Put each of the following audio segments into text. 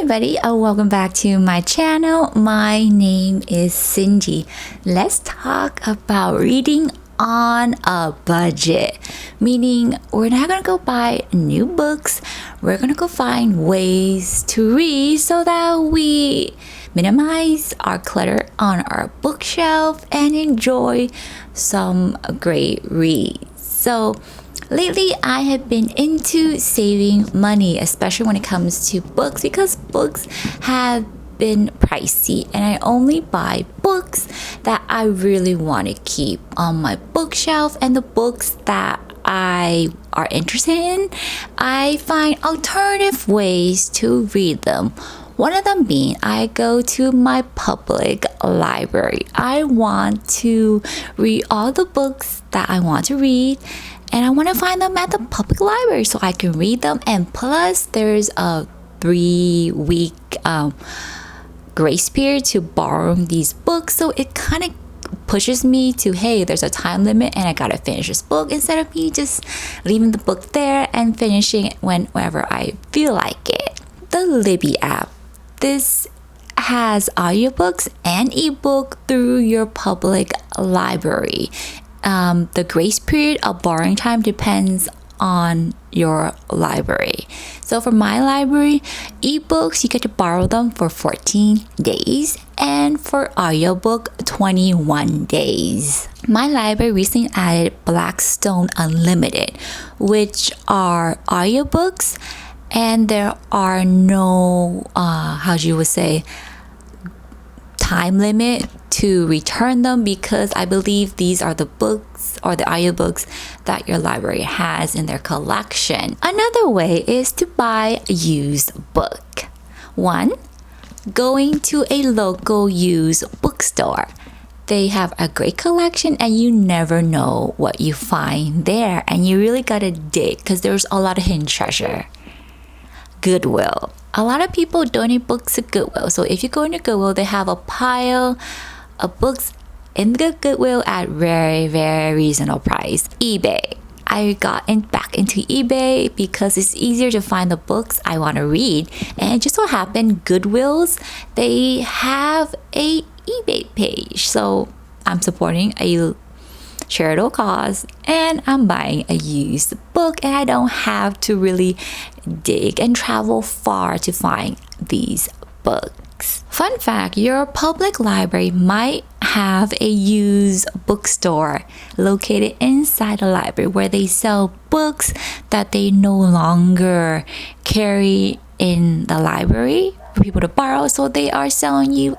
everybody, welcome back to my channel. My name is Cindy. Let's talk about reading on a budget, meaning we're not gonna go buy new books. We're gonna go find ways to read so that we minimize our clutter on our bookshelf and enjoy some great reads. So lately, I have been into saving money, especially when it comes to books, because books have been pricey and I only buy books that I really want to keep on my bookshelf, and the books that I are interested in, I find alternative ways to read them. One of them being I go to my public library. I want to read all the books that I want to read, and I want to find them at the public library so I can read them. And plus, there's a 3-week grace period to borrow these books. So it kind of pushes me to, hey, there's a time limit and I gotta finish this book, instead of me just leaving the book there and finishing it whenever I feel like it. The Libby app. This has audiobooks and ebook through your public library. The grace period of borrowing time depends on your library. So for my library, ebooks, you get to borrow them for 14 days, and for audiobook, 21 days. My library recently added Blackstone Unlimited, which are audiobooks, and there are no, time limit to return them, because I believe these are the books or the audiobooks that your library has in their collection. Another way is to buy a used book. 1. Going to a local used bookstore. They have a great collection and you never know what you find there, and you really gotta dig because there's a lot of hidden treasure. Goodwill. A lot of people donate books to Goodwill. So if you go into Goodwill, they have a pile of books in the Goodwill at very, very reasonable price. eBay. I got back into eBay because it's easier to find the books I want to read. And it just so happened Goodwills, they have a eBay page. So I'm supporting a charitable cause and I'm buying a used book, and I don't have to really dig and travel far to find these books. Fun fact, your public library might have a used bookstore located inside the library where they sell books that they no longer carry in the library for people to borrow, so they are selling you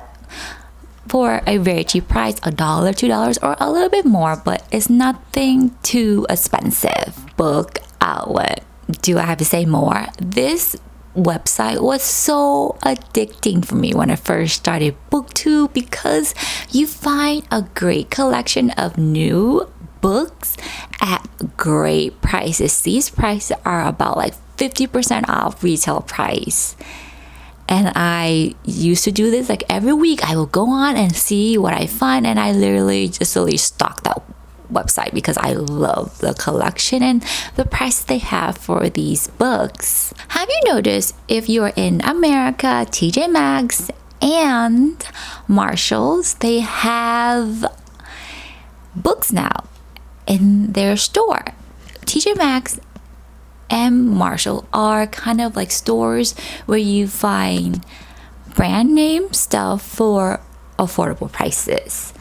for a very cheap price, $1, $2, or a little bit more, but it's nothing too expensive. Book outlet. Do I have to say more? This website was so addicting for me when I first started BookTube, because you find a great collection of new books at great prices. These prices are about like 50% off retail price. And I used to do this like every week. I will go on and see what I find, and I literally just really stalk that website because I love the collection and the price they have for these books. Have you noticed, if you're in America, TJ Maxx and Marshalls, they have books now in their store. TJ Maxx and Marshall are kind of like stores where you find brand name stuff for affordable prices.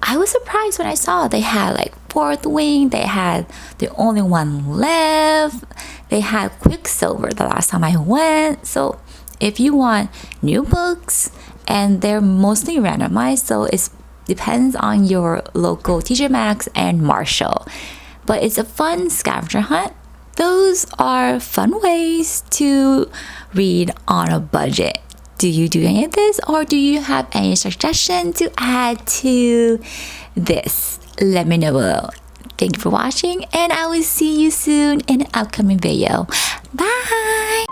I was surprised when I saw they had like Fourth Wing, they had the only one left, they had Quicksilver the last time I went. So if you want new books, and they're mostly randomized, so it depends on your local TJ Maxx and Marshall, but it's a fun scavenger hunt. Those are fun ways to read on a budget. Do you do any of this, or do you have any suggestion to add to this? Let me know below. Thank you for watching, and I will see you soon in an upcoming video. Bye!